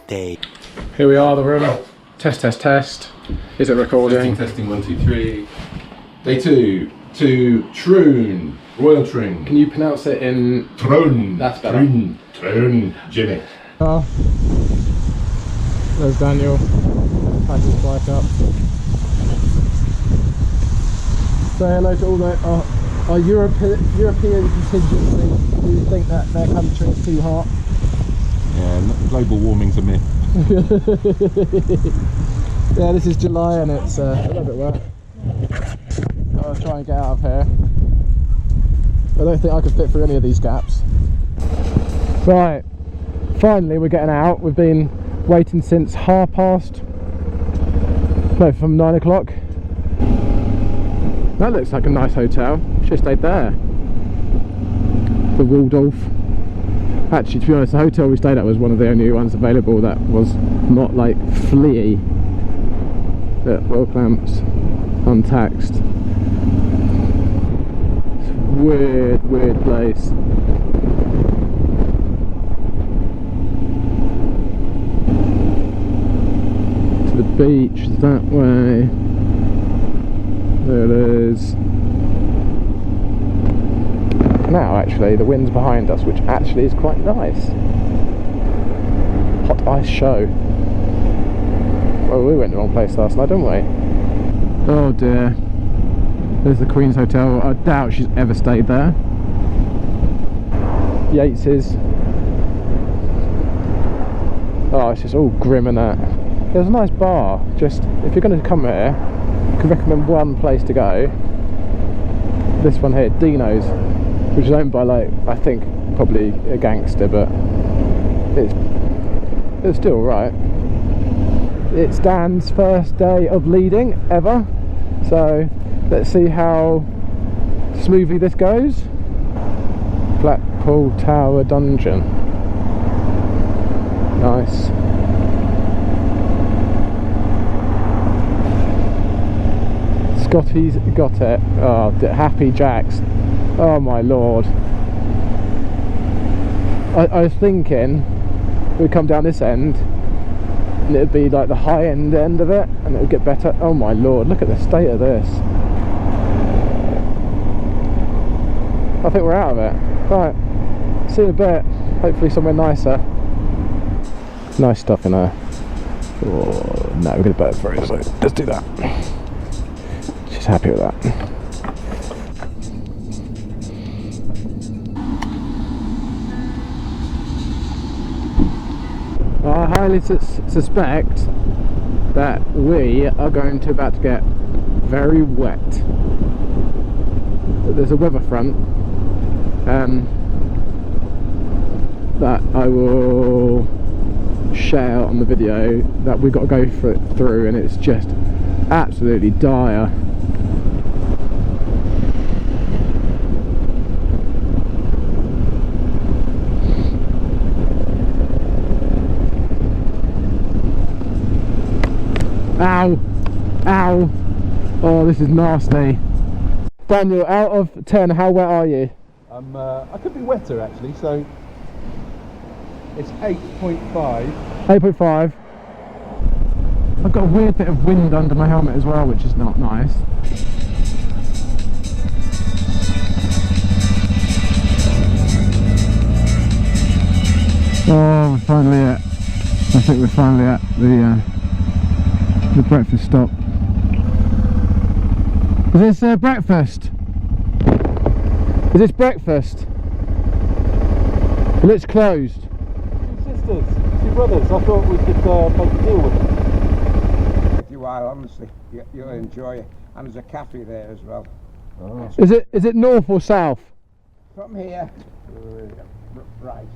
day. Here we are, the room. Test, test, test. Is it recording? Testing 1, 2, 3. Day 2 to Troon, Royal Troon. Can you pronounce it in... Troon. That's better. Troon, Jimmy. Oh, there's Daniel. Pack his bike up. Say hello to all our European contingency who think that their country is too hot. Yeah, global warming's a myth. Yeah, this is July and it's a little bit wet. I'll try and get out of here. I don't think I can fit through any of these gaps. Right, finally we're getting out. We've been waiting since from 9 o'clock. That looks like a nice hotel. Should have stayed there. The Waldorf. Actually, to be honest, the hotel we stayed at was one of the only ones available that was not like flea. Oil clamps, untaxed. It's a weird, weird place. To the beach that way. There it is. Now actually the wind's behind us, which actually is quite nice. Hot ice show. Well, we went to the wrong place last night, didn't we? Oh dear. There's the Queen's Hotel. I doubt she's ever stayed there. Yates's. Oh, it's just all grim and that. There's a nice bar. Just, if you're going to come here, I can recommend one place to go. This one here, Dino's, which is owned by, like, I think probably a gangster, but it's still alright. It's Dan's first day of leading ever, so let's see how smoothly this goes. Blackpool Tower Dungeon. Nice. Scotty's got it. Oh, Happy Jacks. Oh my lord. I was thinking we'd come down this end and it would be like the high end of it and it would get better. Oh my lord, look at the state of this. I think we're out of it. Right, see you in a bit. Hopefully somewhere nicer. Nice stuff in there. Oh, no, we're going to better for it, so let's do that. She's happy with that. I highly suspect that we are about to get very wet. There's a weather front that I will share on the video that we've got to go through, and it's just absolutely dire. Ow! Ow! Oh, this is nasty. Daniel, out of 10, how wet are you? I could be wetter actually, so it's 8.5. 8.5. I've got a weird bit of wind under my helmet as well, which is not nice. Oh, we're finally at. I think we're finally at the breakfast stop. Is this breakfast? Is this breakfast? It looks closed. Two sisters, two brothers. I thought we could make a deal with them. If you are, honestly, you'll enjoy it. And there's a cafe there as well. Oh. Is it north or south? From here, right.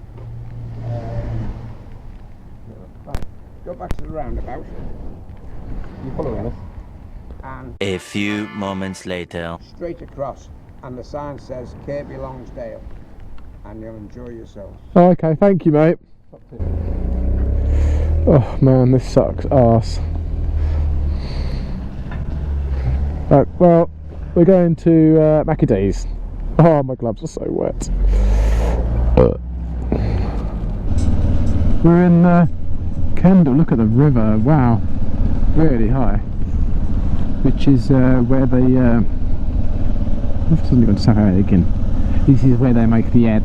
Right. Go back to the roundabout. You following us? And A few moments later. straight across, and the sign says Kirby Longsdale, and you'll enjoy yourself. Oh, okay, thank you, mate. Oh man, this sucks arse. Right, well, we're going to Mackie D's. Oh, my gloves are so wet. We're in Kendal, look at the river, wow, really high. Which is where they, doesn't even say again. This is where they make the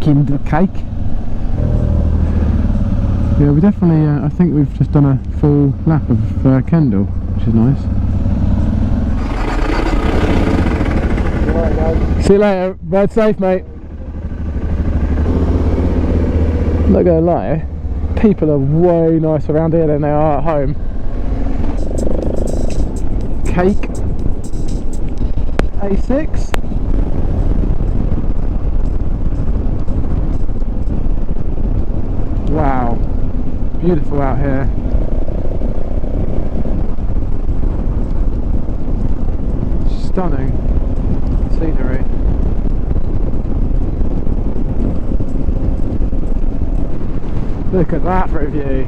Kinder cake. Yeah, we definitely, I think we've just done a full lap of Kendal, which is nice. Right, guys. See you later, ride safe, mate. I'm not gonna lie, people are way nicer around here than they are at home. Cake A6. Wow, beautiful out here. Stunning scenery. Look at that review.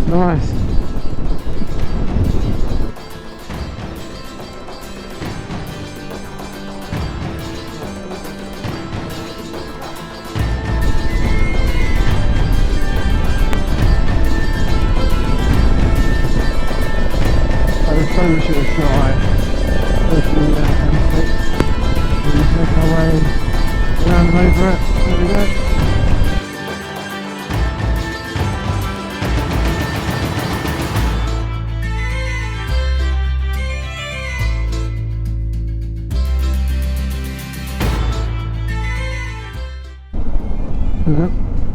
Nice. So much of a drive. Hopefully, we make our way around and over it. There we go.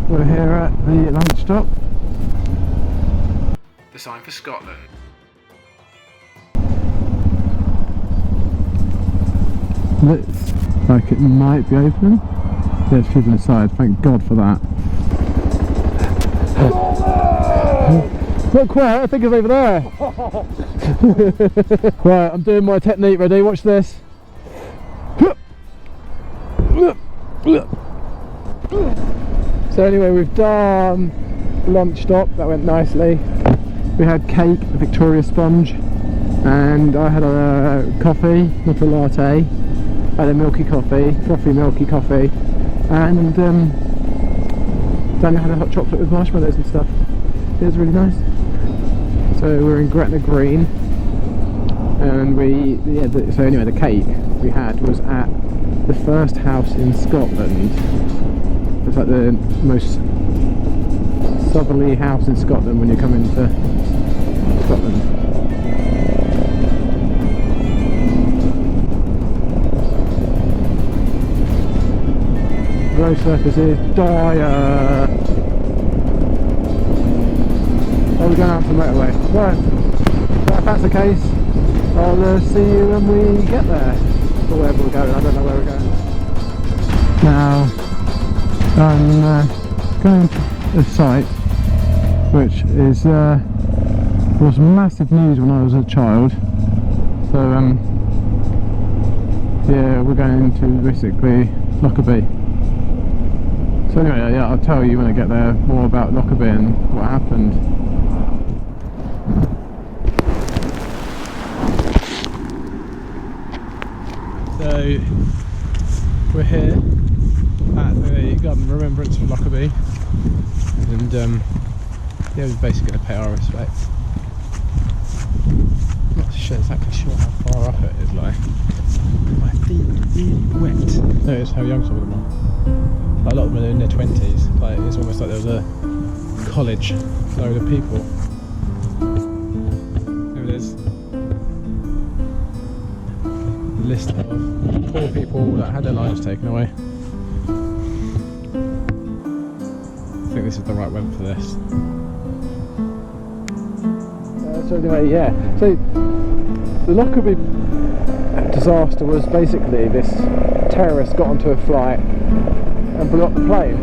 We're here at the lunch stop. The sign for Scotland. Looks like it might be open. There's people inside, thank God for that. Not quite, I think it's over there. Right, I'm doing my technique, ready, watch this. So anyway, we've done lunch stop, that went nicely. We had cake, a Victoria sponge, and I had a coffee, not a latte. I had a milky coffee, frothy milky coffee, and Daniel had a hot chocolate with marshmallows and stuff. It was really nice. So we're in Gretna Green, and so anyway, the cake we had was at the first house in Scotland. It's like the most southerly house in Scotland when you come into Scotland. Road surface is dire. Oh, we're going out to the motorway. Right, so if that's the case, I'll see you when we get there. Or wherever we're going, I don't know where we're going. Now, I'm going to a site which is was massive news when I was a child. So, yeah, we're going to basically Lockerbie. So anyway, yeah, I'll tell you when I get there more about Lockerbie and what happened. So we're here at the Garden Remembrance of Lockerbie, and yeah, we're basically going to pay our respects. I'm not exactly sure how far up it is, like. My feet are really wet. Notice how young some of them are. Like, a lot of them are in their 20s. Like, it's almost like there was a college load of people. There it is. The list of poor people that had their lives taken away. I think this is the right weather for this. So anyway, yeah. So the Lockerbie disaster was basically this terrorist got onto a flight and blew up the plane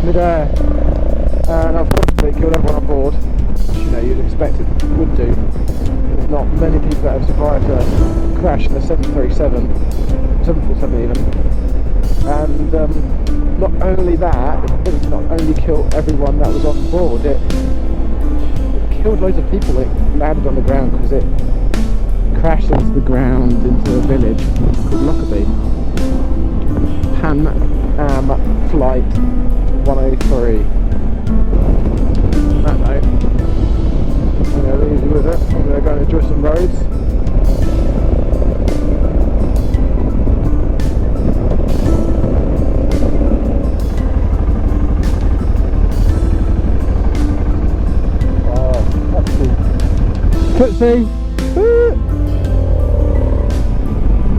mid-air, and unfortunately killed everyone on board, which, you know, you'd expect it would do. There's not many people that have survived a crash in a 747 even, and not only that, it not only killed everyone that was on board, it killed loads of people when it landed on the ground, because it crashed into the ground into a village called Lockerbie. Pan Am Flight 103. That note, I'm going to be easy with it. I'm going to go and enjoy some roads. Footsie!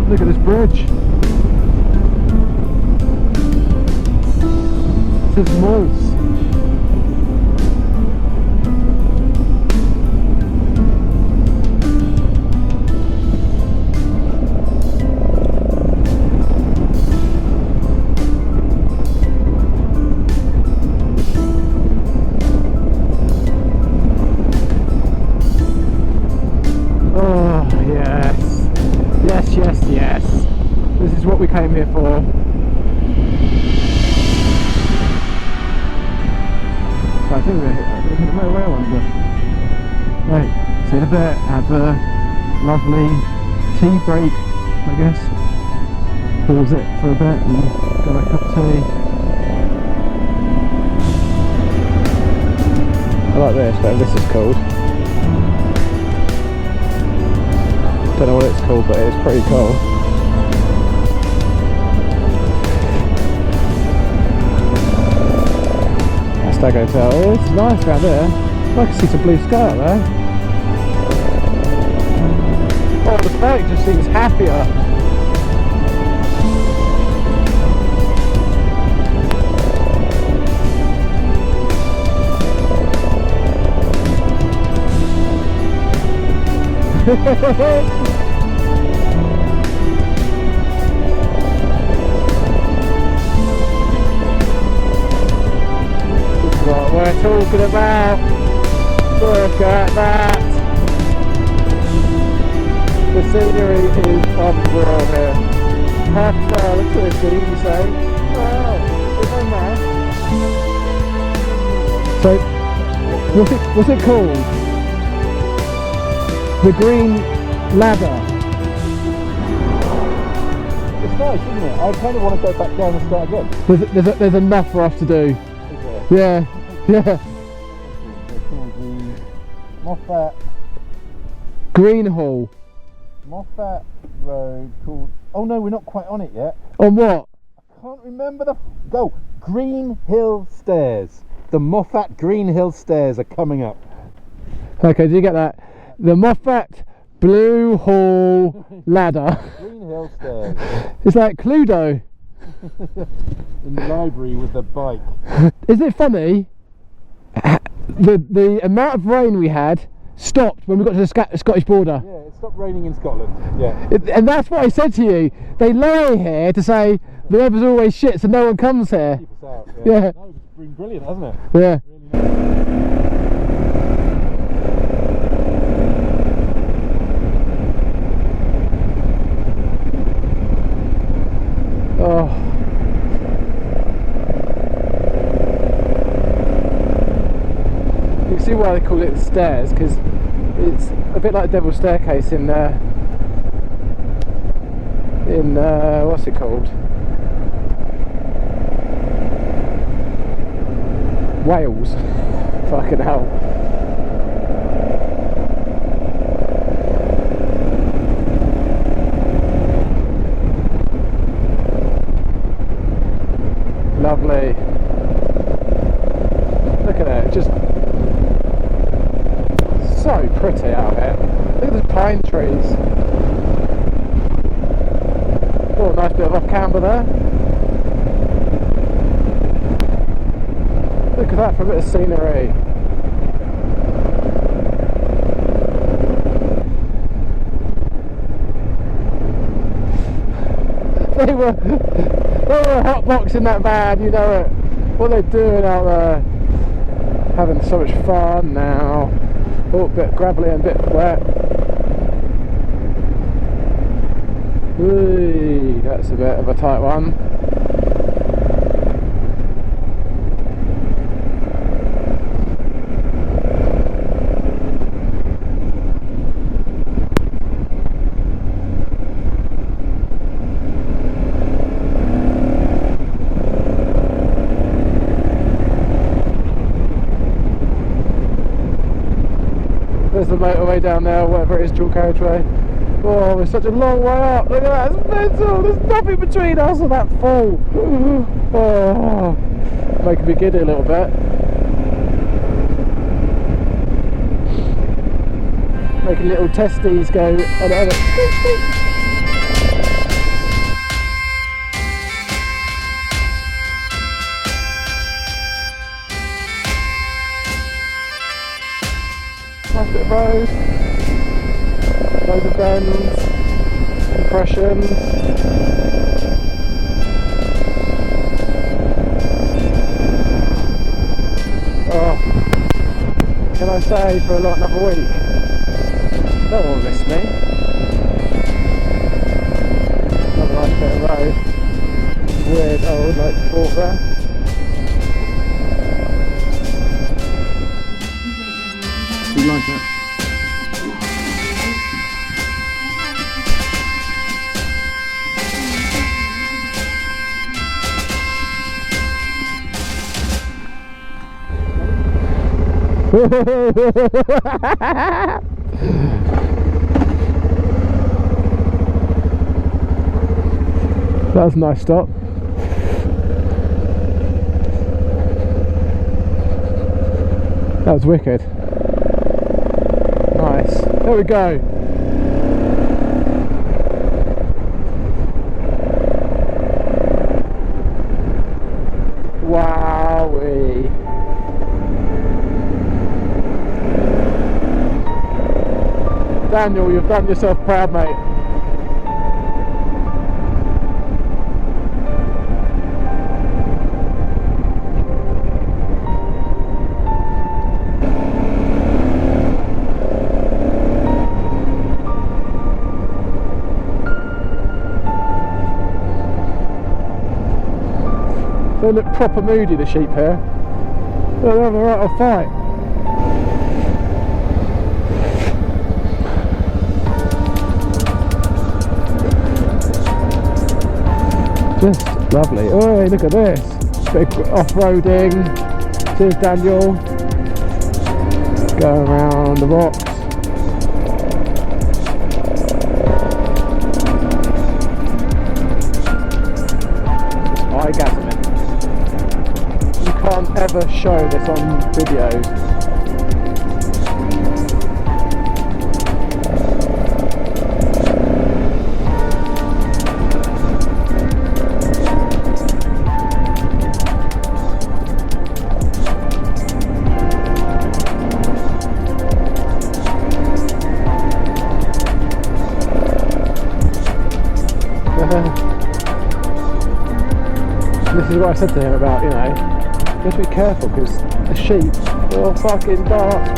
Look at this bridge. This is Moss. Yes. This is what we came here for. So I think we're hitting the motorway, I wonder. Right, see you in a bit. Have a lovely tea break, I guess. Pause it for a bit and go make a cup of tea. I like this, but this is called. Don't know what it's called, but it's pretty cool. Stag Hotel. Oh, it's nice around here. I can see some blue sky out there. Oh, the stag just seems happier. What we're talking about. Look at that. The scenery is unreal here. Half an hour into this thing, you say, wow, it's on there. So, what's it called? The Green Ladder. It's nice, isn't it? I kind of want to go back down and start again. There's enough for us to do. Yeah. They're called the Moffat Green Hall. Moffat Road called. Oh no, we're not quite on it yet. On what? I can't remember the. Go! Green Hill Stairs. The Moffat Green Hill Stairs are coming up. Okay, do you get that? The Moffat Blue Hall Ladder. Green Hill Stairs. It's like Cluedo. In the library with the bike. Isn't it funny? The amount of rain we had stopped when we got to the Scottish border. Yeah, it stopped raining in Scotland. Yeah. And that's what I said to you. They lie here to say the weather's always shit, so no one comes here. Keep us out. Yeah. No, it's been brilliant, hasn't it? Yeah. Oh. You can see why they call it stairs, because it's a bit like Devil's Staircase in what's it called? Wales. Fucking hell. Lovely. Look at it, just so pretty out here. Look at the pine trees. Oh, nice bit of off camber there. Look at that for a bit of scenery. They were hotboxing that van, you know it. What they're doing out there. Having so much fun now. Oh, a bit gravelly and a bit wet. Whee, that's a bit of a tight one. the motorway down there, or whatever it is, dual carriageway. Oh, we're such a long way up. Look at that, it's mental. There's nothing between us and that fall. Oh, making me giddy a little bit. Making little testes go and nice bit of road, loads of bends, compressions. Oh, can I say for like another week? No one will miss me. Another nice bit of road. Weird old like fort there. You like it? That was a nice stop. That was wicked. Nice. There we go. Wowee. Daniel, you've done yourself proud, mate. They look proper moody, the sheep here. They're having a right old fight. Just lovely. Oh, look at this. Bit of off-roading. Cheers, Daniel. Going around the rocks. Eye-gasming. You can't ever show this on videos. This is what I said to him about, you know, you have to be careful because the sheep are all fucking dark.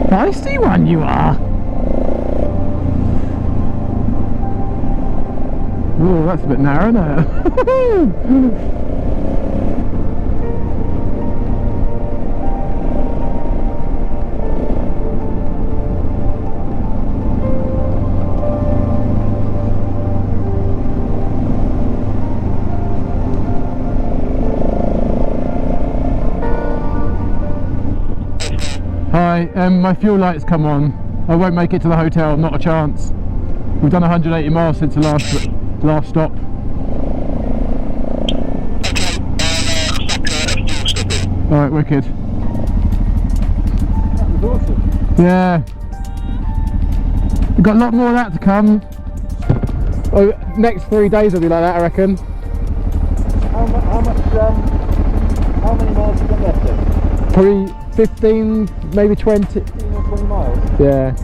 Feisty one you are. Oh, that's a bit narrow now. Hi, my fuel light's come on. I won't make it to the hotel, not a chance. We've done 180 miles since the last stop. Alright, wicked. That was awesome. Yeah. We've got a lot more of that to come. Oh, next 3 days will be like that, I reckon. How many miles have you got left then? Probably 15, maybe 20. 15 or 20 miles? Yeah.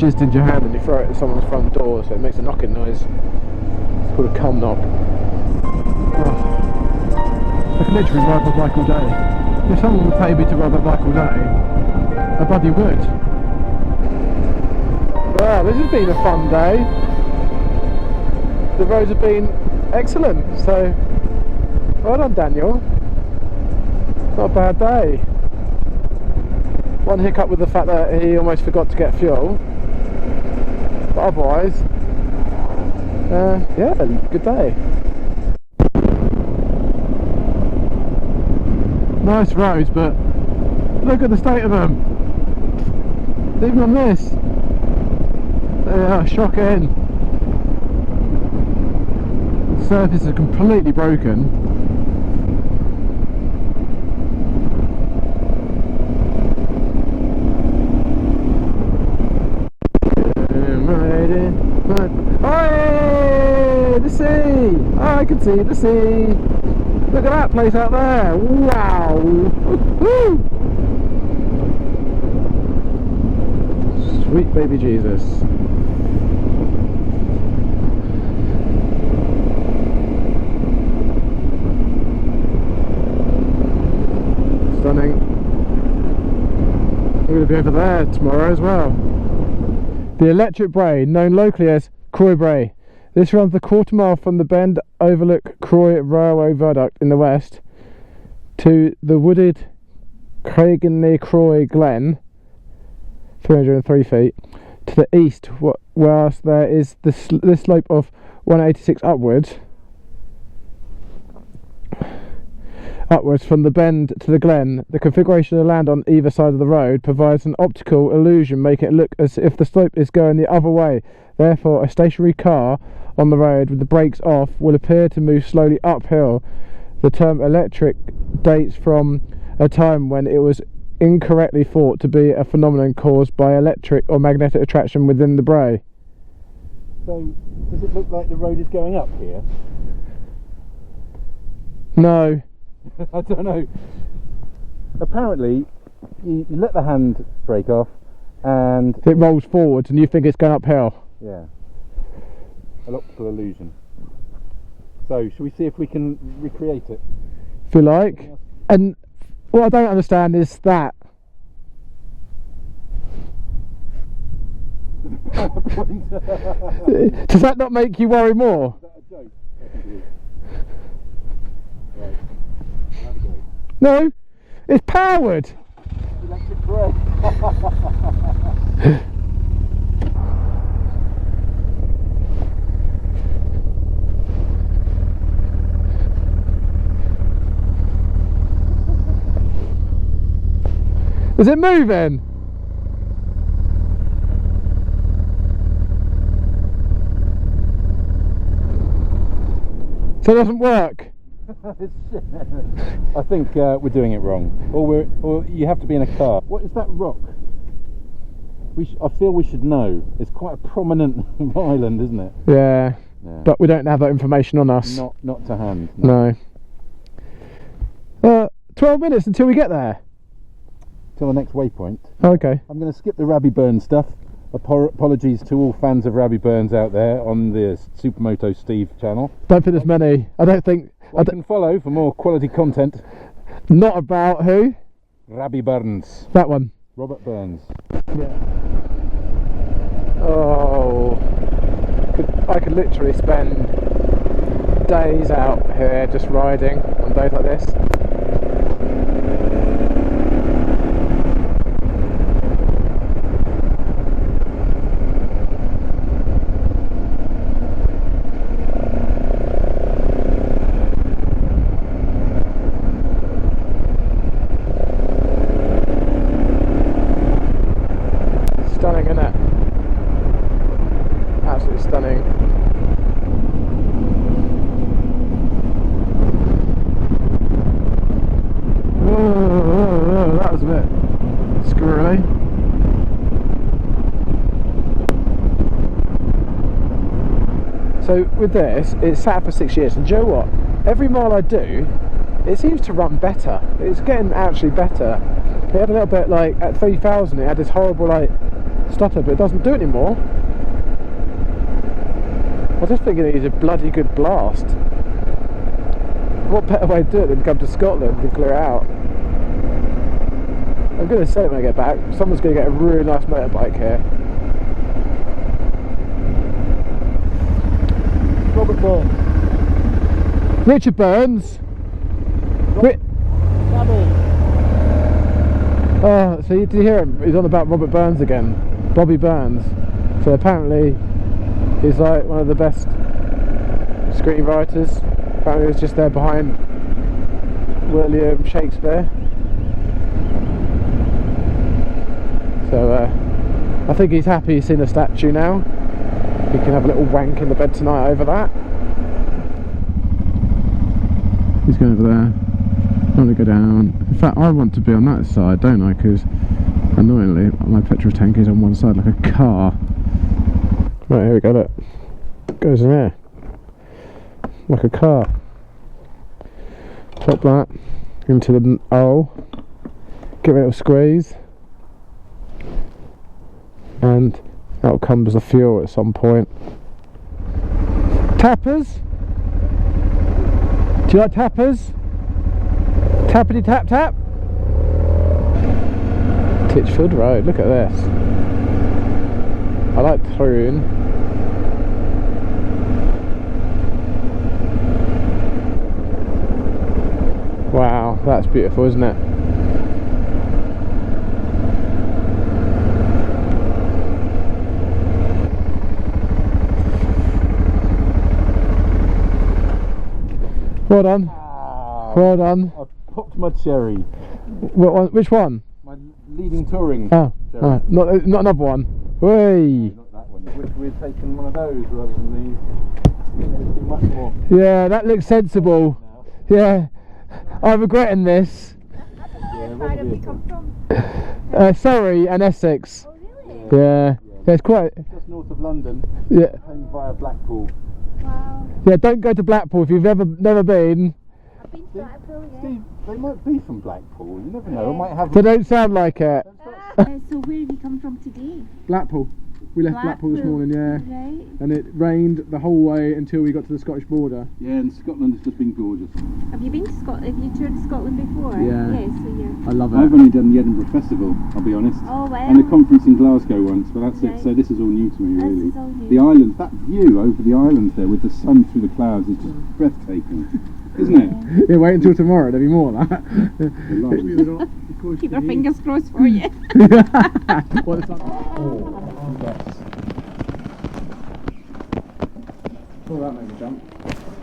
jizzed in your hand and you throw it at someone's front door, so it makes a knocking noise. It's called a cum knock. Oh. I can literally ride my bike all day. If someone would pay me to ride my bike all day, I bloody would. Wow, this has been a fun day. The roads have been excellent, so well done, Daniel. Not a bad day. One hiccup with the fact that he almost forgot to get fuel, but otherwise, yeah, good day. Nice roads, but look at the state of them. Even on this, they are shocking. The surface is completely broken. Oh, the sea! Oh, I can see the sea. Look at that place out there. Wow! Woo-hoo. Sweet baby Jesus. Stunning. We're going to be over there tomorrow as well. The Electric Brae, known locally as Croy Brae. This runs the quarter mile from the bend overlook Croy Railway Viaduct in the west to the wooded Craigenny Croy Glen, 303 feet, to the east, whilst there is the slope of 186 upwards from the bend to the glen. The configuration of the land on either side of the road provides an optical illusion, making it look as if the slope is going the other way. Therefore, a stationary car on the road with the brakes off will appear to move slowly uphill. The term electric dates from a time when it was incorrectly thought to be a phenomenon caused by electric or magnetic attraction within the brae. So, does it look like the road is going up here? No. I don't know. Apparently, you let the hand brake off and It rolls forwards and you think it's going uphill. yeah, an optical illusion. So, shall we see if we can recreate it? If you like. And what I don't understand is that. Does that not make you worry more? Is that a joke? Right. I'll have a go. No, it's powered. Electric Brae. Is it moving? So it doesn't work. I think we're doing it wrong. Or you have to be in a car. What is that rock? I feel we should know. It's quite a prominent island, isn't it? Yeah, Yeah. but we don't have that information on us. Not to hand. No. 12 minutes until we get there. Till the next waypoint. Okay. I'm going to skip the Rabbi Burn stuff. Apologies to all fans of Rabbi Burns out there on the Supermoto Steve channel. Don't think there's many. I don't think. You can follow for more quality content. Not about who? Rabbi Burns. That one. Robert Burns. Yeah. Oh. I could literally spend days out here just riding on days like this. Stunning, isn't it? Absolutely stunning. Whoa, that was a bit squirrely. So with this, it's sat for 6 years, and do you know what? Every mile I do, it seems to run better. It's getting actually better. It had a little bit like at 3,000, it had this horrible like stutter, but it doesn't do it anymore. I was just thinking it needs a bloody good blast. What better way to do it than come to Scotland and clear it out? I'm going to sell it when I get back. Someone's going to get a really nice motorbike here. Robert Burns. Richard Burns. Oh, so did you hear him? He's on about Robert Burns again. Bobby Burns. So apparently he's like one of the best screenwriters. Apparently he was just there behind William Shakespeare. So I think he's happy he's seen the statue now. He can have a little wank in the bed tonight over that. He's going over there. I want to go down. In fact, I want to be on that side, don't I? Because annoyingly, my petrol tank is on one side like a car. Right, here we go. Look, goes in there like a car. Top that into the O. Give it a little squeeze, and that'll come as a fuel at some point. Tappers? Do you like tappers? Tappity tap tap. Titchfield Road, look at this. I like Troon. Wow, that's beautiful, isn't it? Well done. Well done. I've popped my cherry. What one? Which one? My leading touring. Oh, cherry. not another one. Hey. Not that one. I wish we had taken one of those rather than these. It'd be much more. Yeah, that looks sensible. Now. Yeah, I'm regretting this. Where have you come from? Surrey and Essex. Oh really? Yeah, it's quite. Just north of London. Yeah, Came via Blackpool. Wow. yeah. Don't go to Blackpool if you've never been. I've been to Blackpool, yeah. Steve, they might be from Blackpool. You never know. I might have. They don't sound like it. So where have you come from today? Blackpool. We left Blackpool this morning, yeah. Right. And it rained the whole way until we got to the Scottish border. Yeah, and Scotland has just been gorgeous. Have you been to Scotland? Have you toured Scotland before? Yeah. Yes, so yeah. I love it. I've only done the Edinburgh Festival, I'll be honest. Oh wow. And a conference in Glasgow once, but that's Right. it. So this is all new to me, This really. is all new. The island, that view over the island there with the sun through the clouds is just breathtaking, isn't it? Yeah, wait until tomorrow, there'll be more of that. Keep our fingers crossed for you. What is that? Oh, that made me jump.